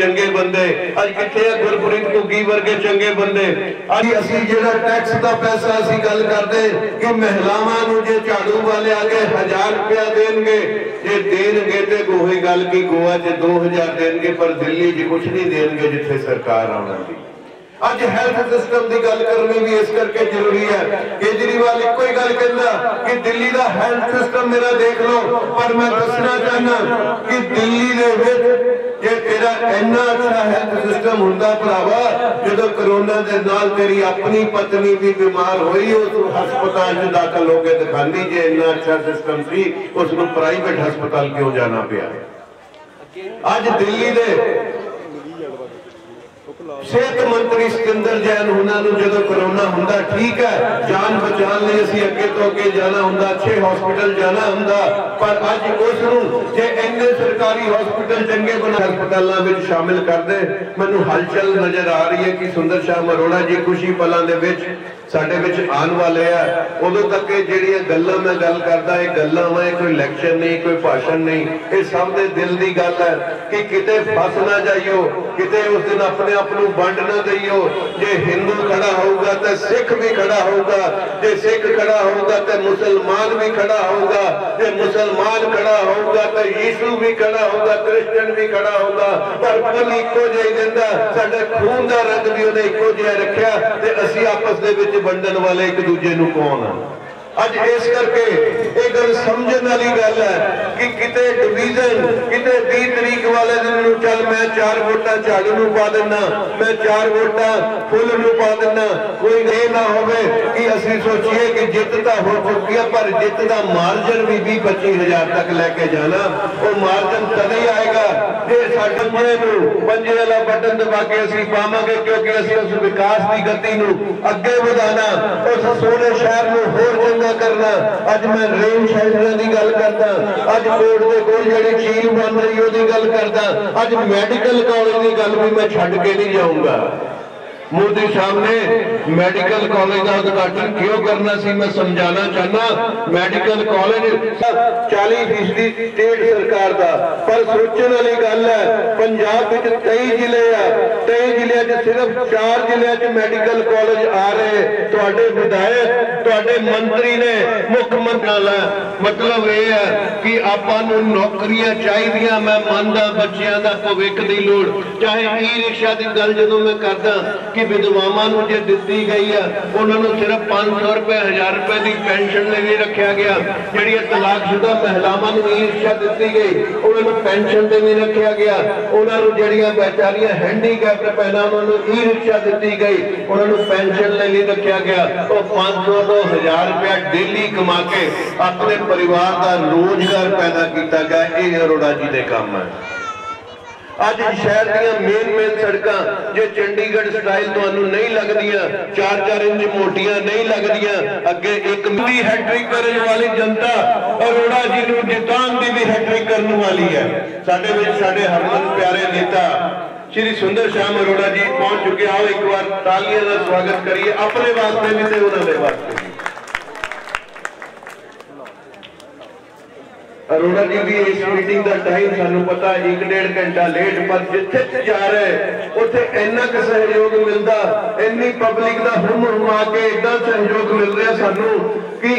चंगे बंदे, अज किथे गुरप्रीत घुग्गी वर्गे चंगे बंदे। अज असीं जिहड़ा टैक्स का पैसा असीं गल करदे कि महिलावां नूं जे झाड़ू वाले आगे 1000 रुपया देणगे, जे देणगे ते गोही गल की गोवा च 2000 देणगे, पर दिल्ली च कुछ नहीं देणगे जिथे सरकार आउण दी। अज हैल्थ सिस्टम की गल करनी भी इस करके जरूरी है। केजरीवाल एको ही गल कहना कि दिल्ली का हैल्थ सिस्टम मेरा देख लो, पर मैं दसना चाहना कि दिल्ली दे विच जे तेरा इन्ना अच्छा हेल्थ सिस्टम हुंदा भरावा, जो कोरोना दे नाल तेरी अपनी पत्नी भी बीमार हुई, उस हस्पताल च दाखिल होकर दिखांदी, जे इन्ना अच्छा सिस्टम सी उसनूं प्राइवेट हस्पताल क्यों जाना पिया। अज दिल्ली दे सेहत मंत्री सिकंदर जैन उन्होंने जो कोरोना हुंदा, ठीक है जान बचाने लिए असीं अगे तो अगे जाना हुंदा, अच्छे हॉस्पिटल जाना हुंदा, पर अज उसनूं जे इन्ने सरकारी हॉस्पिटल चंगे बना हस्पतालों में शामिल कर दे। मैनूं हलचल नजर आ रही है कि सुंदर शाह अरोड़ा जी खुशी पलों दे विच साडे विच आने वाले हैं। उदों तक जिहड़ियां गल्लां मैं गल करदा, ये गल्लां वा कोई इलैक्शन नहीं, कोई भाषण नहीं, ये सब दे दिल दी गल है कि किते फस ना जाइयो, किते उस दिन अपने आप नूं वंड ना दईओ। जे हिंदू खड़ा होगा तो सिख भी खड़ा होगा, जे सिख खड़ा होगा तो मुसलमान भी खड़ा होगा, जे मुसलमान खड़ा होगा तो यीशु भी खड़ा होगा, क्रिश्चियन भी खड़ा होगा, पर फल इको जिहा दिंदा, साडे खून दा रंग भी उहने इको जिहा रखिया ते असीं आपस दे विच वंडण वाले एक दूजे नूं कौन है। अज इस करके एक गल समझण वाली गल है कि किते डिवीजन, किते 20 तरीक वाले दिन चल मैं 4 वोटां झाड़ू नूं पा देना, मैं 4 वोटां फुल नूं पा देना। कोई ये ना होवे कि असीं सोचिए कि जित तां हो चुकी है, पर जित दा मार्जन भी 20-25 हज़ार तक लैके जाना, वो मार्जन तद ही आएगा जे साडे पंजे वाला बटन दबा के असीं पावांगे, क्योंकि असीं उस विकास की गति नूं अगे वधाना, उस सोहणे शहर नूं होर चंगा करना। अज मैं रेन शेल्टर की गल करदा, अज कोट दे कोल जिहड़ी झील बन रही ओदी गल करदा, अज मैडिकल कॉलेज की गल भी मैं छड्ड के नहीं जाऊंगा। मोदी साहब ने मेडिकल कॉलेज का उद्घाटन क्यों करना सी, मैं समझाना चाहना। मेडिकल कॉलेज 40% स्टेट सरकार का, पर सोचने वाली गल है पंजाब में 23 जिले है, 23 जिले सिर्फ 4 जिले मेडिकल कॉलेज आ रहे। तुहाडे विधायक, तुहाडे मंत्री ने मुख्यमंत्री मतलब ये है कि आपां नूं नौकरियां चाहिए। मैं मानदा बच्चों का भविख की लोड़, चाहे ई रिक्शा की गल जो मैं करदा कि विधवावां नूं जे दित्ती गई है, उन्होंने सिर्फ 500 रुपए 1000 रुपए की पेंशन लिए रखा गया। जिहड़ियां तलाकशुदा महिलावां नूं ई रिक्शा दित्ती गई, उन्होंने पेंशन ते नहीं रखा गया। उन्होंने जिहड़ियां बेचारियां हैंडीकैप्ड भैणां उन्होंने ई रिक्शा दित्ती गई, उन्होंने पेंशन नहीं रखा गया। वो 500 तो 1000 रुपया डेली कमा के अपने परिवार का रोजगार पैदा किया गया। ये अरोड़ा जी के काम है। अज शहर मेन सड़कां जो चंडीगढ़ स्टाइल तुहानूं नहीं लगदियां, 4-4 इंच मोटियां नहीं लगदियां, अगे एक भी हैट्रिक करने वाली जनता अरोड़ा जी नूं जिताउण दी भी हैट्रिक करने वाली है। साडे विच साडे हरमन प्यारे नेता श्री सुंदर श्याम अरोड़ा जी पहुंच चुके। आओ एक बार तालियां दा स्वागत करिए, अपने वास्ते भी ते उन्हां दे वास्ते भी। अरोड़ा जी भी इस मीटिंग का टाइम सानू पता 1-1.5 घंटा लेट, पर जिथे जा रहे उथे इन्ना क सहयोग मिलता, इन्नी पब्लिक का हुम हुमा के इतना सहयोग मिल रहा सानू कि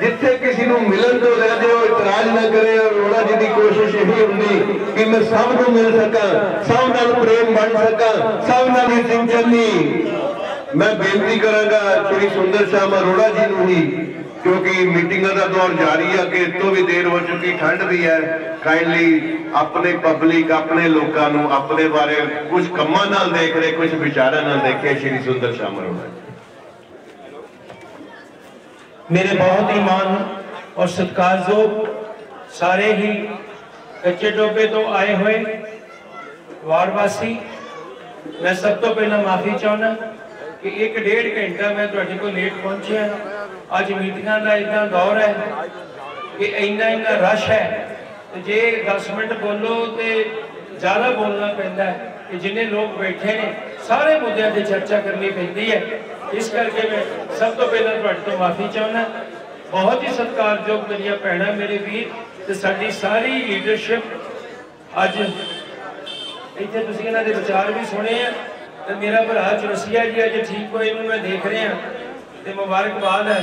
जिथे किसी को मिलन तो रह जाए इतराज ना करे। अरोड़ा जी की कोशिश यही होंगी कि मैं सब को मिल सका, सब नाल प्रेम बन सका, सब नाल सिंह चन्नी। मैं बेनती करांगा श्री सुंदर श्याम अरोड़ा जी नूं ही, क्योंकि मीटिंग का दौर जारी है कि इतों भी देर हो चुकी, ठंड भी है, काइंडली अपने पब्लिक अपने लोगों को अपने बारे कुछ कमां नाल देख रहे, कुछ विचारां नाल देखे। श्री सुंदर श्याम अरोड़ा मेरे बहुत ही मान और सत्कारयोग सारे ही कच्चे टोपे तो आए हुए वारवासी, मैं सब तो पहला माफी चाहना कि 1-1.5 घंटा मैं तुहाडे कोल लेट पहुंचा। अज मीटिंगां का इतना दौर है कि इन्ना रश है, तो जे 10 मिनट बोलो तो ज़्यादा बोलना पैंदा है कि जिन्हें लोग बैठे ने सारे मुद्दों की चर्चा करनी पैंदी है। इस करके मैं सब तो पहला तुहाडे तो माफी चाहना। बहुत ही सत्कारयोग मेरिया भैणां मेरे वीर ते साडी सारी लीडरशिप अज इत्थे तुसीं इन्हां दे विचार भी सुने हैं। तो मेरा भरा चुरसिया जी अज ठीक होए नूं मैं देख रहा तो मुबारकबाद है।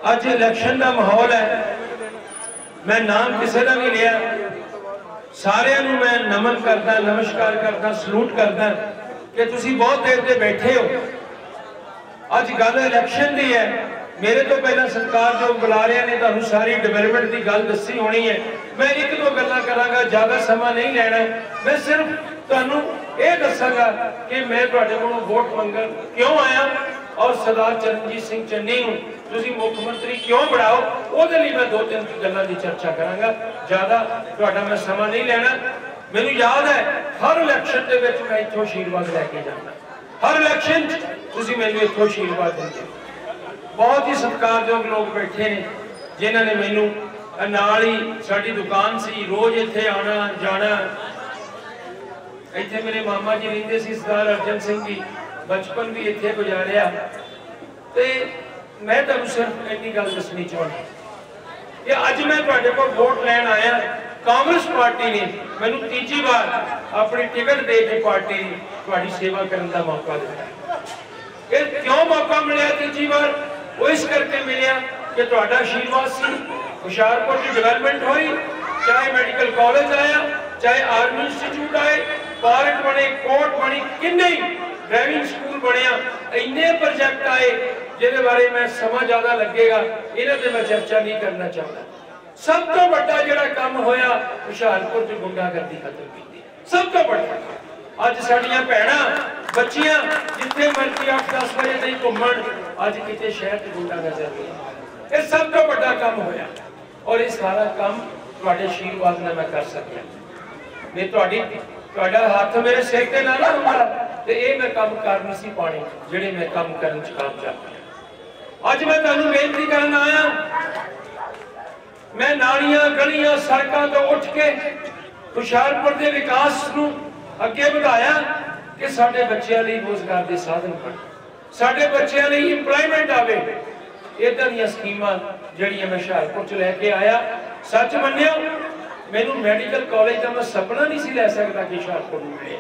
अज इलैक्शन का माहौल है, मैं नाम किसी का नहीं लिया, सारिਆਂ ਨੂੰ मैं नमन करदा, नमस्कार करदा, सलूट करदा कि तुसीं बहुत देर से बैठे हो। अज गल इलैक्शन की है। मेरे तो पहला सरकार जो बुलारिया ने तुहानूं सारी डिवेलपमेंट की गल दसी होनी है। मैं एक दो गल्लां करांगा, ज़्यादा समा नहीं लेना। मैं सिर्फ तुहानूं ये दसांगा कि मैं तुहाडे कोलों वोट मंगण क्यों आया और सरदार चरणजीत सिंह चन्नी नूं तुसीं मुख मंत्री क्यों बनाओ, उहदे लई मैं दो तीन गल्लां की चर्चा करांगा। ज़्यादा तुहाडा मैं समा नहीं लेना। मैनूं याद है हर इलैक्शन दे विच मैं इत्थों आशीर्वाद लैके जांदा, हर इलैक्शन तुसीं मैनूं इत्थों आशीर्वाद दिंदे। बहुत ही सत्कारयोग लोग बैठे ने जिन्हां ने मैनूं नाल ही साडी दुकान सी, रोज इत्थे आना जाना। इत्थे मेरे मामा जी रहिंदे सी सरदार अर्जन सिंह जी, बचपन भी इत्थे गुजारिया। ते मैं तुहानूं सिर्फ इन्नी गल दसनी चाहुंदा कि अज मैं तुहाडे कोल वोट लैण आया। कांग्रेस पार्टी ने मैनूं तीजी बार अपनी टिकट दे के पार्टी तुहाडी सेवा करने का मौका दिता। ये क्यों मौका मिलिया तीजी बार? वो इस करके मिलिया कि तुहाडा आशीर्वाद सी। हुशियारपुर की डेवलपमेंट हुई, चाहे मेडिकल कॉलेज आया, चाहे आर्मी इंस्टीट्यूट आए, पार्क बने, कोर्ट बनी, किन्ने ड्राइविंग स्कूल बनया, इन्ने प्रोजेक्ट आए जिहदे बारे मैं समा ज़्यादा लगेगा, इन्हां ते मैं चर्चा नहीं करना चाहता। सब तो बड़ा जिहड़ा काम होया हुशियारपुर च गुंडागर्दी खत्म की, सब तो बड़ा। अज साडियां भैणां बच्चियां जिथे मर्जी 8-10 बजे नहीं घूमण, अज किते शहर च गुंडा नजर नहीं। ये सब तो बड़ा काम होया और ये सारा काम तुहाडे आशीर्वाद नाल मैं कर सकिया। मैं तुहाडा हाथ मेरे सिर ते ना हुंदा ते ये मैं काम कर नहीं सी पाने जिहड़े मैं काम करन च कामयाब। अज मैं तुहानूं बेनती करन आया, मैं नालियां गलियां सड़कों तो उठ के हुशियारपुर के विकास नूं अगे बढ़ाया कि साडे बच्चों लई रोजगार के साधन बन, साडे बच्चों लई इंप्लॉयमेंट आवे। इदां दीयां स्कीमां जिहड़ियां मैं हुशियारपुर च लैके आया। सच मन्नियो मैनूं मैडिकल कॉलेज का मैं सपना नहीं सी लै सकदा कि हुशियारपुर नूं मिले।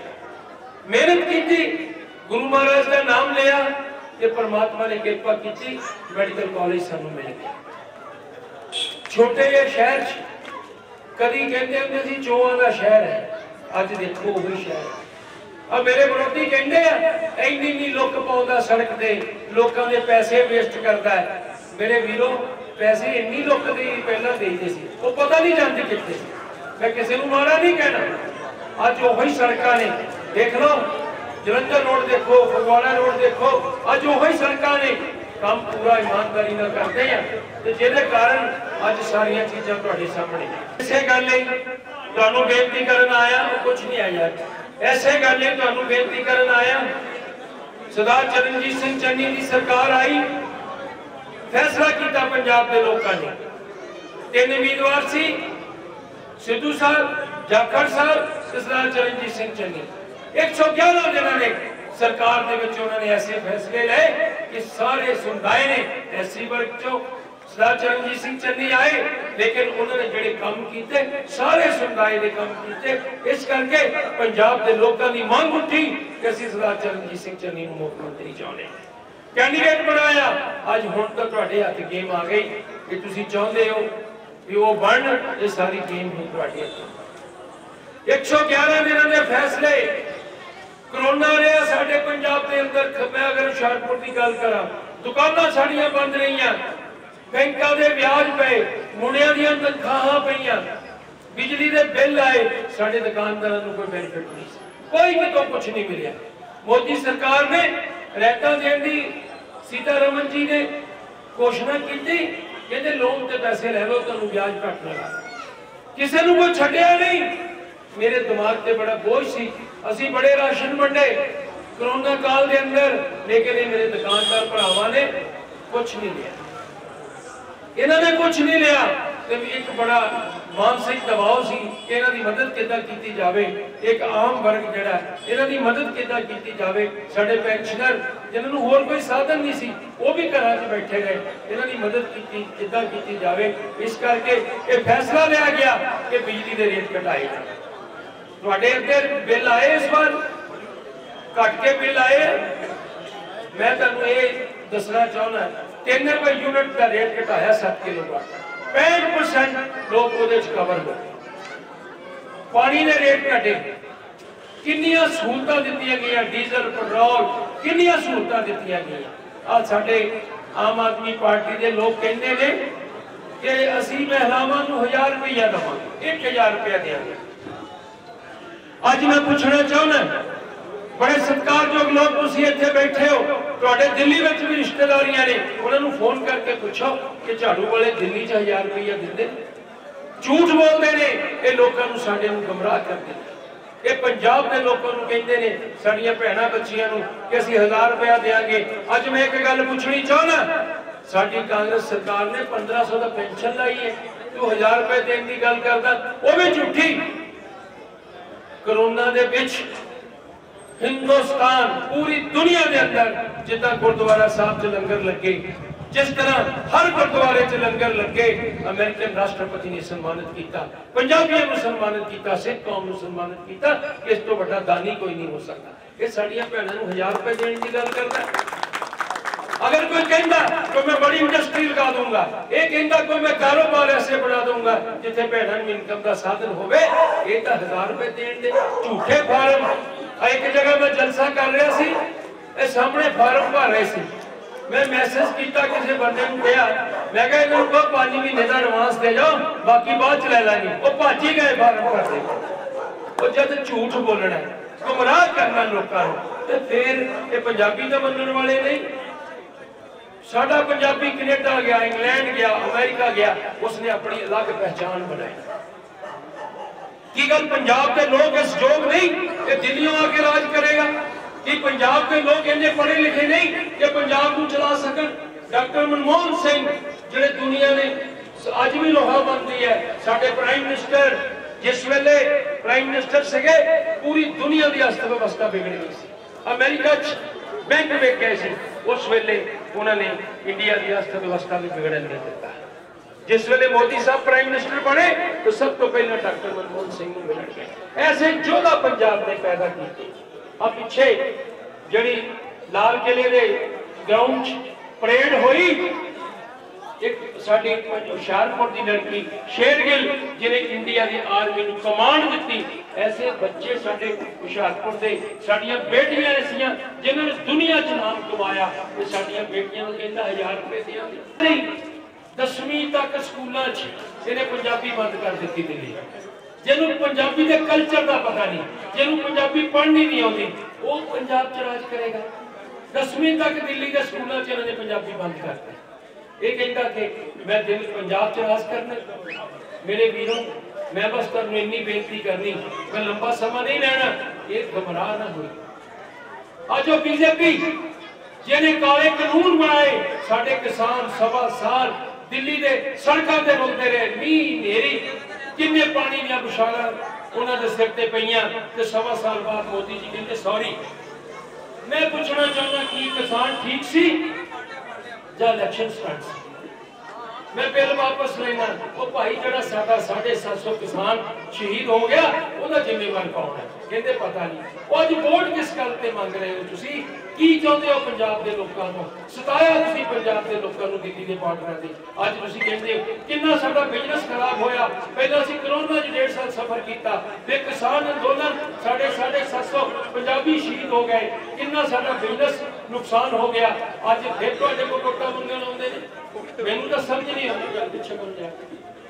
मेहनत की, गुरु महाराज का नाम लिया कि परमात्मा ने कृपा की, मैडिकल कॉलेज सानूं मिल गया। छोटे जे शहर कदी कहते होंगे सी चौहां का शहर है, अज देखो वही शहर है। अब मेरे विरोधी कहते इन्नी लुक पाउंदा सड़क ते, लोगों के पैसे वेस्ट करता है। मेरे वीरों पैसे इन्नी लुक दी पहला देते सी, वो पता नहीं जाते कितने। मैं किसी को माड़ा नहीं कहना। अज वही सड़कों ने देख लो, जलंधर रोड देखो, फगवाड़ा रोड देखो, अज वही सड़कों ने काम पूरा ईमानदारी नाल करते हैं, जिहदे कारण अज सारिया चीज़ां तुहाडे सामने। इसे गल लई तुहानूं बेनती करन आया, कुछ नहीं आया, ऐसे गल लई तुहानूं बेनती करन आया। सरदार चरणजीत सिंह चन्नी की सरकार आई, फैसला किया पंजाब के लोगों ने। 3 उम्मीदवार सी, सिद्धू साहब, जाखड़ साहब, सरदार चरणजीत सिंह चन्नी। 111 दिनों ने सरकार दे विच उन्होंने ऐसे फैसले ले कि सारे समुदाय ने एससी वर्ग चो सरदार चरणजीत सिंह चन्नी आए, लेकिन उन्होंने जिहड़े काम कीते सारे समुदाय ने काम कीते। इस करके पंजाब के लोगों की मांग उठी कि असीं सरदार चरणजीत सिंह चन्नी नूं मुख मंत्री चाहुंदे, कैंडीडेट बनाया। अज हुण तां तुहाडे हत्थ गेम आ गई कि तुसीं चाहुंदे हो कि वो बन, ये सारी गेम हुण तुहाडे हत्थ। 111 दिनों के फैसले। कोरोना रहा साडे पंजाब के अंदर। मैं अगर हुशियारपुर की गल करा, दुकानां साड़ियां बंद रहियां, बैंकों के ब्याज पे, मुंडियां दीयां तनखाहां पईयां, बिजली के बिल आए, साडे दुकानदारां नूं कोई बेनिफिट नहीं, कोई कितों कुछ नहीं मिलिया। मोदी सरकार ने रैयतां देण दी सीतारमन जी ने घोषणा की, कहते लोन ते पैसे ले लो, तुहानूं ब्याज घट लगा। किसी नूं कोई छड्डिया नहीं। मेरे दिमाग से बड़ा बोझ सी, असी बड़े राशन वंडे कोरोना काल के अंदर, लेकिन मेरे दुकानदार भरावां ने कुछ नहीं लिया, इन्होंने कुछ नहीं लिया। तो एक बड़ा मानसिक दबाव सी कि इन्हां दी मदद किद्दां कीती जावे, एक आम वर्ग जिहड़ा इन्हां दी मदद किद्दां कीती जावे। साडे पेंशनर जिन्हां नूं होर कोई साधन नहीं सी, वो भी घरां 'च बैठे रहे, इन्हां दी मदद किद्दां कीती जावे। इस करके ये फैसला लिया गया कि बिजली के रेट घटाए जाए। ਤੁਹਾਡੇ ਅੱਗੇ ਬਿੱਲ ਆਏ ਇਸ ਵਾਰ ਘਟ ਕੇ ਬਿੱਲ ਆਏ। मैं तुहानू ये दसना चाहना 3 रुपए यूनिट का रेट घटाया 7 किलोवाट 65% लोग वो कवर हो। पानी के रेट घटे किन्नियां सहूलतां दित्तियां गईयां डीजल पेट्रोल किन्नियां सहूलतां दित्तियां गईयां। आ साडे आम आदमी पार्टी के लोग कहते हैं कि असीं महिलावां नूं 1000 रुपया देवांगे 1000 रुपया देंगे। अज मैं पूछना चाहना बड़े सत्कारयोग लोग तुसीं इत्थे बैठे हो तुहाडे दिल्ली विच भी रिश्तेदारियां ने उन्हां नूं फोन करके पूछो कि झाड़ू वाले दिल्ली च 1000 रुपया दिंदे झूठ बोलते हैं। ये लोगों नूं साडे नूं गुमराह करदे ये पंजाब के लोगों नूं कहंदे ने साडीआं भैणां बच्चियां नूं कि असीं 1000 रुपया देंगे। अज मैं एक गल पुछनी चाहना साडी कांग्रेस सरकार ने 1500 का पेंशन लाई है तू 1000 रुपए देने की गल करदा वो भी झूठी। कोरोना दे विच हिंदुस्तान पूरी दुनिया के अंदर जिदा गुरुद्वारा साहब च लंगर लगे जिस तरह हर गुरुद्वारे च लंगर लगे अमेरिकन राष्ट्रपति ने सम्मानित किया पंजाबियों को सम्मानित किया सिख कौम को सम्मानित किया। इस तो बड़ा दानी कोई नहीं हो सकता। ये साड़ियां भैनों को 1000 रुपए देने की गल करता। अगर कोई कहता तो मैं बड़ी इंडस्ट्री लगा दूंगा ये कहता कोई मैं कारोबार ऐसे बना दूंगा जिथे भैनों इनकम का साधन होवे ये तो 1000 रुपए देने दे झूठे फार्म। एक जगह मैं जलसा कर रहा सी सामने फार्म भर रहे सी मैं मैसेज किया किसी बंदे को कहा मैं कहा इन्होंने को 5 महीने का एडवांस दे जाओ बाकी बाद च ले लेंगे। वो भज ही गए फार्म भरते। वो जब झूठ बोलना गुमराह करना लोगों को फिर ये पंजाबी तो मनने वाले नहीं। साडा पंजाबी कनेडा गया इंग्लैंड गया अमेरिका गया उसने अपनी अलग पहचान बनाई। की गल पंजाब के लोग इस योग नहीं कि दिल्लियों आके राज करेगा कि पंजाब के लोग इन्ने पढ़े लिखे नहीं कि पंजाब को चला सकन। डॉक्टर मनमोहन सिंह जिहड़े दुनिया ने अज भी लोहा बनती है साडे प्राइम मिनिस्टर जिस वेले प्राइम मिनिस्टर सके पूरी दुनिया की अर्थ व्यवस्था बिगड़ गई सी। अमेरिका बैंक विक गए थे उस वेले उन्होंने इंडिया की अर्थ व्यवस्था भी बिगड़न नहीं दिता। जिस वेले मोदी साहब प्राइम मिनिस्टर बने तो सब तो पहले डॉक्टर मनमोहन सिंह को मिलण गए। ऐसे योद्धा पंजाब ने पैदा किए। अब पिछे जी लाल किले के ग्राउंड परेड हुई एक साडी हुशियारपुर की लड़की शेरगिल जिन्हें इंडिया की आर्मी को कमांड दी। ऐसे बच्चे साडे हुशियारपुर के साडियां बेटियां ऐसियां जिन्होंने दुनिया च नाम कमाया तो साडियां बेटियां को कहता 1000 रुपए देंगे। 10वीं तक स्कूलों इन्हें पंजाबी बंद कर दी दिल्ली। जिन्होंने पंजाबी के कल्चर का पता नहीं जिन्होंने पंजाबी पढ़नी नहीं आती वो पंजाब च राज करेगा। 10वीं तक दिल्ली के स्कूलों इन्होंने पंजाबी बंद कर दी। ये कहता कि मैं दिल पंजाब च राज करना। मेरे वीरों मैं बस तुहानू इन्नी बेनती करनी मैं लंबा समा नहीं रहना ये गुमराह ना हुई। अज बीजेपी जिन्हें काले कानून बनाए साडे किसान सवा साल दिल्ली के सड़कों से रुलते रहे मीह नेरी किन्ने पानी दियां बुछारां उन्होंने सिर ते पईयां ते सवा साल बाद मोदी जी कहते सॉरी। मैं पूछना चाहना कि किसान ठीक सी या इलेक्शन स्टंट सी। मैं बिल वापस लेना वो भाई जरा साडा 750 किसान शहीद हो गया उसका जिम्मेवार कौन है कहते पता नहीं। वो अज वोट किस गल ते मंग रहे हो तुसी की चाहते हो पंजाब के लोगों को सताया तुसी पंजाब के लोगों को दिल्ली के बॉर्डर से अज तुसी कहते हो कितना साडा बिजनेस खराब होया। पहले असीं कोरोना 1.5 साल सफर किया फिर किसान अंदोलन साढ़े 750 पंजाबी शहीद हो गए कितना साडा बिजनेस नुकसान हो गया। अज फिर तुहाडे कोल वोटां मंगण आउंदे ने मैनूं तां समझ नहीं आउंदी गल पिछे बन जाए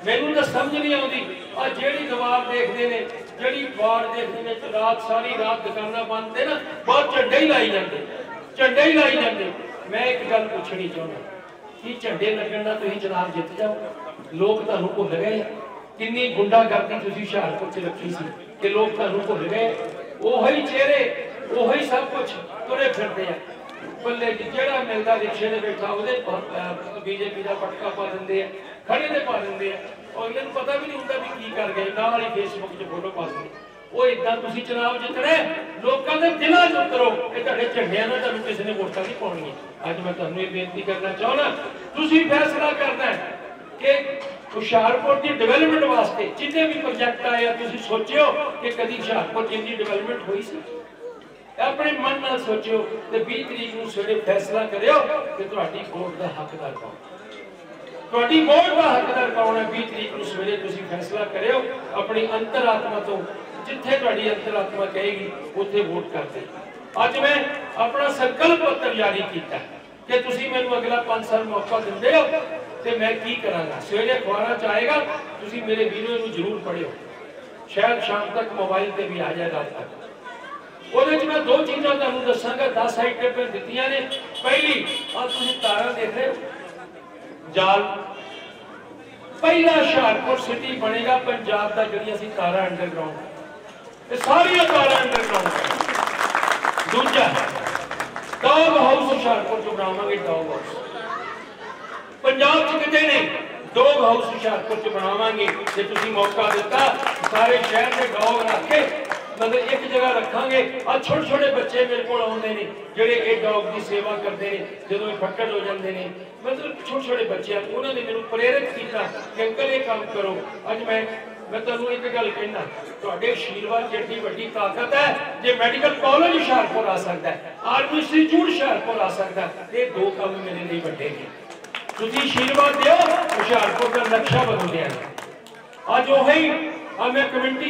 मैनूं तां समझ नहीं आउंदी। आ जेहड़ी दीवार देखदे ने जेहड़ी वार देखदे ने रात सारी रात दुकानां बंद ते ना बहुत झंडे ही लाई जांदे झंडे ही लाई जांदे। मैं एक गल पुछनी चाहुंदा कि झंडे लगण नाल तुसीं चुनाव जित जाओ लोग तुहानूं भुल गए किन्नी गुंडागर्दी तुसीं हुशियारपुर च रखी सी कि लोग तुहानूं भुल गए। ओही चेहरे ओही सब कुछ तुरे फिरदे आ बल्ले जेड़ा मिलता रिक्शे ने बैठा बीजेपी का पटका पा देंगे खड़े ने पा देंगे और इन्हें पता भी नहीं होता भी की कर गए नाल ही फेसबुक च फोटो पा देंगे। वो इदा तुसीं चुनाव जितने लोगों के दिलों च उतरो ये तुहाडे झंडियां नाल तुहानूं किसी ने वोटां नहीं पाउणियां। अज मैं तुहानूं ये बेनती करना चाहुंदा तुसीं फैसला करना है कि ਹੁਸ਼ਿਆਰਪੁਰ की डेवलपमेंट वास्ते जितने भी प्रोजेक्ट आए तुसीं सोचियो कि कदी हुशियारपुर जिन्नी डेवलपमेंट हुई सी? अपने मन नाल सोचियो ते 20 तरीक नूं सवेरे फैसला करियो कि तुहाडी वोट दा हकदार कौन, तुहाडी वोट दा हकदार कौन है। 20 तरीक नूं सवेरे तुसीं फैसला करियो अपनी अंतरात्मा तो, जिथे तुहाडी अंतरात्मा कहेगी उत्थे वोट कर दे। अज मैं अपना संकल्प पत्र जारी किया कि तुसीं मैनूं अगला 5 साल मौका दिंदे हो ते मैं की करांगा। सवेरे अखबारां च आएगा, तुसीं मेरे वीडियो नूं जरूर पढ़ियो, शायद शाम तक मोबाइल पे भी आ जाए रात तक। ਉਹਦੇ ਚ मैं 2 चीज़ां तुहानूं दसांगा। 10 आइटम दित्तियां ने। पहली आ तुसीं तारां देख रहे हो जाल, पहला हुशियारपुर सिटी बनेगा पंजाब दा जिहड़ियां असीं तारां अंडरग्राउंड, ये सारियां तारां अंडरग्राउंड। दूजा डॉग हाउस हुशियारपुर च बनावांगे, डॉग हाउस पंजाब च किते नहीं, डॉग हाउस हुशियारपुर च बनावांगे। जे तुसीं मौका दिता सारे शहर के डॉग रख के मतलब एक जगह रखांगे। आ छोटे छोटे बच्चे मेरे को आउंदे ने जिहड़े ये डॉग की सेवा करते हैं, जदों फट्टड़ हो जाते हैं, मतलब छोटे छोटे बच्चे उन्होंने मैनूं प्रेरित किया कि अंकल ये काम करो। अज मैं तुहानूं एक गल कहना, तुहाडे आशीर्वाद जिहड़ी वड्डी ताकत है। जे मैडिकल कॉलेज हुशियारपुर आ सकता है, आर्मी इंस्टीट्यूट हुशियारपुर आ सकता है, ये 2 काम मेरे लिए वड्डे ने। तुसीं आशीर्वाद दिओ, हुशियारपुर का नक्शा बदल दिया। अज वही मैं कम्यूनिटी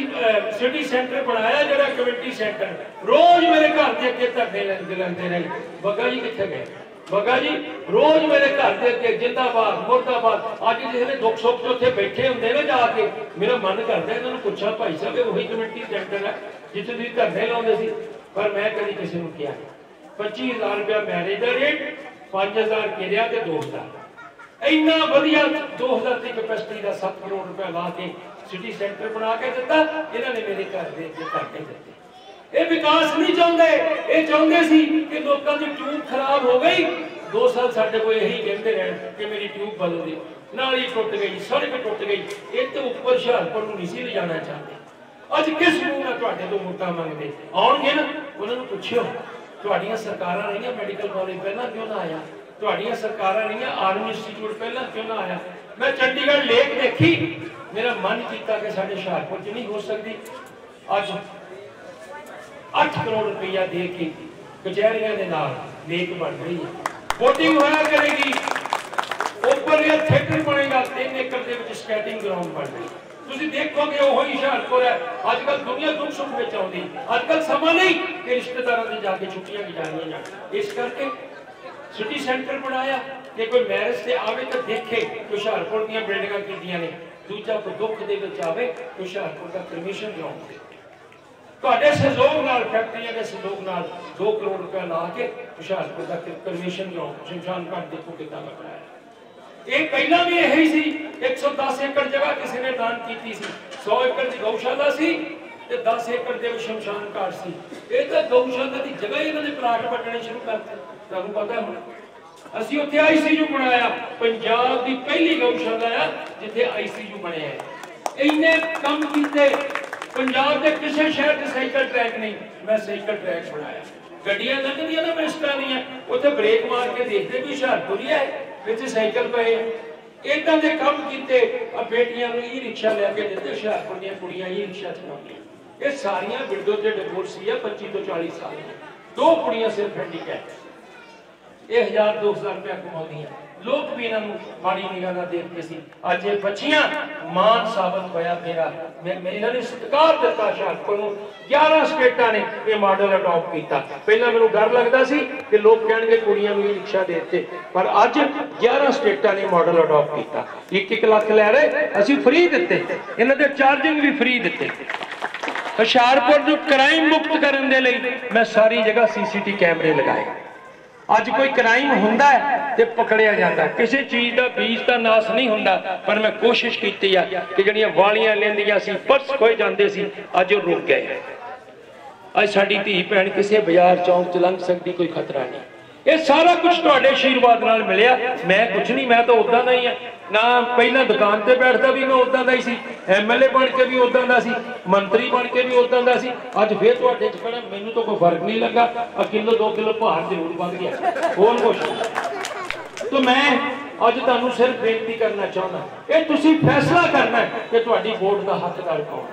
सिटी सेंटर बनाया, जो कम्यूनिटी सेंटर रोज मेरे घर के अगे धरने लगते रहे। बग्गा जी कितने गए? बग्गा जी रोज मेरे घर के अगे जिंदाबाद मुर्दाबाद। अज जिसले दुख सुख उत्थे बैठे होंगे ना जाके, मेरा मन करता इन्होंने पूछा भाई साहब वही कम्यूनिटी सेंटर है जिथे तुसीं धरने लाउंदे सी। पर मैं कभी किसी को किया 25,000 रुपया मैरिज का रेट, 5,000 किरिया ते 2,000 इन्ना वधिया 2,000 की कैपेसिटी का 7 करोड़ रुपया ला के सिटी सेंटर बना के दिता। इन्होंने मेरे घर के धरने दिते। ये विकास नहीं चाहते, ये चाहते सी कि लोगों की ट्यूब खराब हो गई। 2 साल साडे को यही कहते रहे कि मेरी ट्यूब बदल दी, नाली टुट गई, सड़क टुट गई। इतने उपर हुशियारपुर नहीं सी ले जाना चाहते। अज किस मुंह नाल तुहाडे तो वोटां मंगदे आउणगे ना, उन्होंने पुछियो तुहाडीਆਂ सरकारां रहियां, मैडिकल कॉलेज पहला क्यों ना आया? तुहाडीਆਂ सरकारां रहियां, आर्मी इंस्टीट्यूट पहला क्यों ना आया? मैं चंडीगढ़ लेक देखी, मेरा मन किया कि साडे हुशियारपुर च नहीं हो सकती। अज 8 करोड़ रुपया दे के कचहरियां दे नाल लेक बन रही है, बोटिंग होया करेगी, ओपन एयर थिएटर बनेगा, 3 एकड़ दे विच स्केटिंग ग्राउंड बन रही। तुसीं देखोगे वो ही हुशियारपुर है। अजकल दुनिया दुख सुख में आउंदी, अजकल समा नहीं कि रिश्तेदारों से जाके छुट्टियां गुजारियां जाण। इस करके सिटी सेंटर बनाया कि कोई मैरिज से आवे तो देखे हुशियारपुर दी बिल्डिंगां कीतियां ने। दूजा कोई दुख दे विच आवे हुशियारपुर का क्रिमेशन ग्राउंड तुहाडे सहयोग नाल, फैक्ट्रियां के सहयोग नाल 2 करोड़ रुपया ला के हुशियारपुर का क्रिमेशन ग्राउंड शमशान घाट देखो कितना बनाया। ये पहला भी यही सी। 110 एकड़ जगह किसी ने दान की सी, 100 एकड़ की गौशाला सी ते 10 एकड़ के शमशान घाट सी। ये तो गौशाला की जगह इन्होंने प्लाट बटने शुरू करते। तुहानूं पता है असीं उत्थे ICU बनाया, पंजाब की पहली गौशाला है जिथे ICU बने है। इन्ने काम कीते, पंजाब के किसी शहर से साइकिल ट्रैक नहीं, मैं साइकिल ट्रैक बनाया। गड्डियां लंघदियां ना मिनिस्टरां दियां, उत्थे ब्रेक मार के देखते भी हुशियारपुर ही है, विच साइकिल पे इदां दे काम कीते। बेटियां नूं ई-रिक्शा लैके दित्ते, हुशियारपुर दीयां कुड़ियां ई-रिक्शा चलाउंदियां। ये सारियां विडो ते डिवोर्सी है, 25 तो 40 साल दी। 2 कुड़ियां सिर्फ हैंडीकैप, ये 1000-2000 रुपया कमाउंदियां। लोग भी इन्हों माड़ी निगाह नाल देखते सी। अज ये बच्चियां मान साबित होया मेरा, मैं इन्होंने सत्कार दिता। हुशियारपुर नूं 11 स्टेटां ने ये मॉडल अडॉप्ट किया। पहला मैनूं डर लगता सी कि लोग कहणगे कुड़ियां नूं रिक्शा दे दित्ते, पर अज 11 स्टेटां ने मॉडल अडॉप्ट किया। 1-1 लाख लै रहे, असीं फ्री दित्ते, इन्हां दे चार्जिंग भी फ्री दित्ते। हुशियारपुर नूं क्राइम मुक्त करन दे लई मैं सारी जगह CCTV कैमरे लगाए। अज कोई क्राइम होंदा है ते पकड़िया जाता है, किसी चीज का बीज का नाश नहीं होंदा। पर मैं कोशिश की है कि जड़ियां वालियां लेंदियां सी, पर्स खोए जाते सी, अज वो रुक गए। अज साडी धी भैन किसी बाजार चौंक च लंघ सकती, कोई खतरा नहीं। ये सारा कुछ तुहाडे आशीर्वाद नाल मिलिया। मैं कुछ नहीं, मैं तो उदां दा ही है ना। पहला दुकान ते बैठदा भी मैं उदां दा ही सी, MLA बन के भी उदां दा सी, मंत्री बन के भी उदां दा सी। अज फिर तुहाडे च खड़ा, मैनूं तो कोई फर्क नहीं लगा। 1 किलो 2 किलो भार जरूर बढ़ गया, होर कुछ। तो मैं ਅੱਜ ਤੁਹਾਨੂੰ ਸਿਰਫ ਬੇਨਤੀ ਕਰਨਾ ਚਾਹੁੰਦਾ, ਇਹ ਤੁਸੀਂ ਫੈਸਲਾ ਕਰਨਾ ਹੈ ਕਿ ਤੁਹਾਡੀ ਵੋਟ ਦਾ ਹੱਕਦਾਰ ਕੌਣ।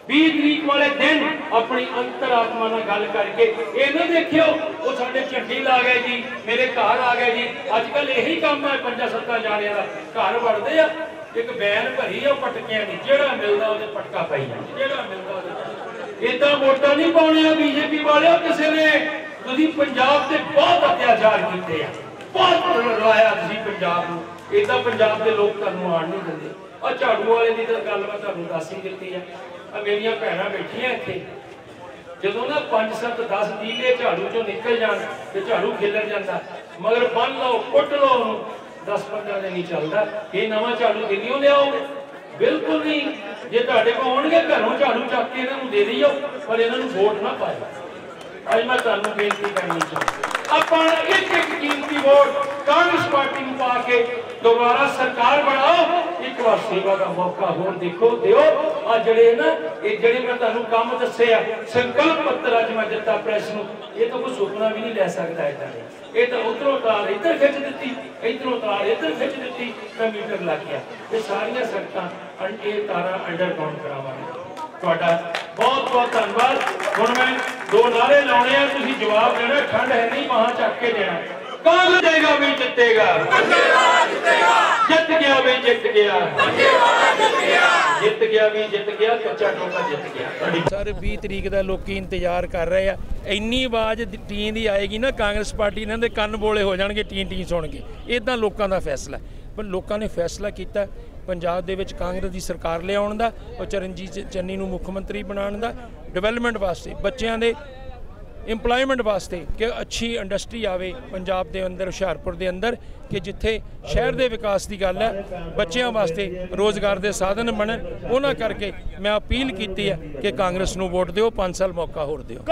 20 ਤਰੀਕ ਵਾਲੇ ਦਿਨ ਆਪਣੀ ਅੰਤਰਾਤਮਾ ਨਾਲ ਗੱਲ ਕਰਕੇ ਇਹ ਨਾ ਦੇਖਿਓ ਉਹ ਸਾਡੇ ਝੰਡੀ ਲਾ ਗਏ ਜੀ, ਮੇਰੇ ਘਰ ਆ ਗਏ ਜੀ। ਅੱਜ ਕੱਲ ਇਹੀ ਕੰਮ ਹੈ 5-7 ਜਾਣਿਆਂ ਦਾ, ਘਰ ਵੜਦੇ ਆ, ਇੱਕ ਬੈਨ ਭਰੀ ਆ ਪਟਕਿਆਂ ਦੀ, ਜਿਹੜਾ ਮਿਲਦਾ ਉਹਦੇ ਪਟਕਾ ਪਾਈ ਜਾਂਦੇ, ਜਿਹੜਾ ਮਿਲਦਾ ਉਹਦੇ। ਏਦਾਂ ਵੋਟਾਂ ਨਹੀਂ ਪਾਉਣੀਆਂ ਬੀਜੇਪੀ ਵਾਲਿਓ ਕਿਸੇ ਨੇ। ਤੁਸੀਂ ਪੰਜਾਬ ਤੇ ਬਹੁਤ ਅਤਿਆਚਾਰ ਕੀਤੇ ਆ, ਬਹੁਤ ਰਲਾਇਆ ਤੁਸੀਂ ਪੰਜਾਬ ਨੂੰ। ਏਦਾਂ ਪੰਜਾਬ ਦੇ ਲੋਕ ਤੁਹਾਨੂੰ ਆਣ ਨਹੀਂ ਦਿੰਦੇ। ਆ ਝਾੜੂ ਵਾਲੇ ਦੀ ਤਾਂ ਗੱਲ ਮੈਂ ਤੁਹਾਨੂੰ ਦੱਸ ਹੀ ਦਿੱਤੀ ਆ। ਮੇਰੀਆਂ ਭੈਣਾਂ ਬੈਠੀਆਂ ਇੱਥੇ, ਜਦੋਂ ਨਾ 5-7-10 ਦੀਲੇ ਝਾੜੂ ਚੋਂ ਨਿਕਲ ਜਾਣ ਤੇ ਝਾੜੂ ਖਿਲਰ ਜਾਂਦਾ, ਮਗਰ ਬੰਨ ਲਓ, ਕੁੱਟ ਲਓ ਉਹਨੂੰ, 10-15 ਦਿਨ ਨਹੀਂ ਚੱਲਦਾ। ਇਹ ਨਵਾਂ ਝਾੜੂ ਦਿੱਲੀੋਂ ਲਿਆਓਗੇ? ਬਿਲਕੁਲ ਨਹੀਂ। ਜੇ ਤੁਹਾਡੇ ਕੋਲ ਆਉਣਗੇ ਘਰੋਂ ਝਾੜੂ ਚੱਕ ਕੇ ਇਹਨਾਂ ਨੂੰ ਦੇ ਦਿਓ, ਪਰ ਇਹਨਾਂ ਨੂੰ ਵੋਟ ਨਾ ਪਾਇਓ। ਅੱਜ ਮੈਂ ਤੁਹਾਨੂੰ ਬੇਨਤੀ ਕਰਨੀ ਚਾਹੁੰਦਾ, ਆਪਾਂ ਇੱਕ ਕੀਮਤੀ ਵੋਟ ਕਾਂਗਰਸ ਪਾਰਟੀ ਨੂੰ ਪਾ ਕੇ ਦੁਬਾਰਾ ਸਰਕਾਰ ਬਣਾਓ। ਇੱਕ ਵਾਰ ਸੇਵਾ ਦਾ ਮੌਕਾ ਹੋਰ ਦੇਖੋ, ਦਿਓ। ਆ ਜਿਹੜੇ ਨਾ ਇਹ ਜਿਹੜੇ ਮੈਂ ਤੁਹਾਨੂੰ ਕੰਮ ਦੱਸਿਆ, ਸੰਕਲਪ ਪੱਤਰ ਅੱਜ ਮੈਂ ਦਿੱਤਾ ਪ੍ਰੈਸ ਨੂੰ, ਇਹ ਤਾਂ ਕੋਈ ਸੁਪਨਾ ਵੀ ਨਹੀਂ ਲੈ ਸਕਦਾ ਏਦਾਂ ਦੇ। ਇਹ ਤਾਂ ਉਧਰੋਂ ਤਾਰ ਇੱਧਰ ਖਿੱਚ ਦਿੱਤੀ, ਇੱਧਰੋਂ ਤਾਰ ਇੱਧਰ ਖਿੱਚ ਦਿੱਤੀ, ਤਾਂ ਮੀਟਰ ਲੱਗ ਗਿਆ। ਇਹ ਸਾਰੀਆਂ ਸੜਕਾਂ ਇਹ ਤਾਰਾਂ ਅੰਡਰਗਰਾਉਂਡ ਕਰਾਵਾਂਗੇ। ਤੁਹਾਡਾ ਬਹੁਤ ਬਹੁਤ ਧੰਨਵਾਦ। ਹੁਣ ਮੈਂ 2 ਨਾਰੇ ਲਾਉਣੇ ਆ, ਤੁਸੀਂ ਜਵਾਬ ਦੇਣਾ। ਠੰਡ ਹੈ ਨਹੀਂ, ਬਾਹਾਂ ਚੱਕ ਕੇ ਦੇਣਾ। ਕਾਂਗਰਸ ਜਾਏਗਾ ਵੀ ਜਿੱਤੇਗਾ, ਜਿੱਤ ਗਿਆ ਵੀ ਜਿੱਤ ਗਿਆ, ਜਿੱਤ ਗਿਆ ਵੀ ਜਿੱਤ ਗਿਆ, ਕੱਚਾ ਟੋਕਾ ਜਿੱਤ ਗਿਆ। ਸਰ 20 ਤਰੀਕ ਦਾ ਲੋਕੀ ਇੰਤਜ਼ਾਰ ਕਰ ਰਹੇ ਆ। ਇੰਨੀ ਆਵਾਜ਼ ਟੀ ਦੀ ਆਏਗੀ ਨਾ, ਕਾਂਗਰਸ ਪਾਰਟੀ ਇਹਨਾਂ ਦੇ ਕੰਨ ਬੋਲੇ ਹੋ ਜਾਣਗੇ, ਟੀ ਸੁਣ ਕੇ। ਇਦਾਂ ਲੋਕਾਂ ਦਾ ਫੈਸਲਾ, ਪਰ ਲੋਕਾਂ ਨੇ ਫੈਸਲਾ ਕੀਤਾ ਪੰਜਾਬ ਦੇ ਵਿੱਚ ਕਾਂਗਰਸ ਦੀ ਸਰਕਾਰ ਲਿਆਉਣ ਦਾ, ਔਰ ਚਰਨਜੀਤ ਚੰਨੀ ਨੂੰ ਮੁੱਖ ਮੰਤਰੀ ਬਣਾਉਣ ਦਾ, ਡਿਵੈਲਪਮੈਂਟ ਵਾਸਤੇ, ਬੱਚਿਆਂ ਦੇ ਇੰਪਲੋਇਮੈਂਟ ਵਾਸਤੇ, ਕਿ ਅੱਛੀ ਇੰਡਸਟਰੀ ਆਵੇ ਪੰਜਾਬ ਦੇ ਅੰਦਰ, ਹੁਸ਼ਿਆਰਪੁਰ ਦੇ ਅੰਦਰ, ਕਿ ਜਿੱਥੇ ਸ਼ਹਿਰ ਦੇ ਵਿਕਾਸ ਦੀ ਗੱਲ ਹੈ, ਬੱਚਿਆਂ ਵਾਸਤੇ ਰੋਜ਼ਗਾਰ ਦੇ ਸਾਧਨ ਬਣਨ। ਉਹਨਾਂ ਕਰਕੇ ਮੈਂ ਅਪੀਲ ਕੀਤੀ ਹੈ ਕਿ ਕਾਂਗਰਸ ਨੂੰ ਵੋਟ ਦਿਓ, 5 ਸਾਲ ਮੌਕਾ ਹੋਰ ਦਿਓ।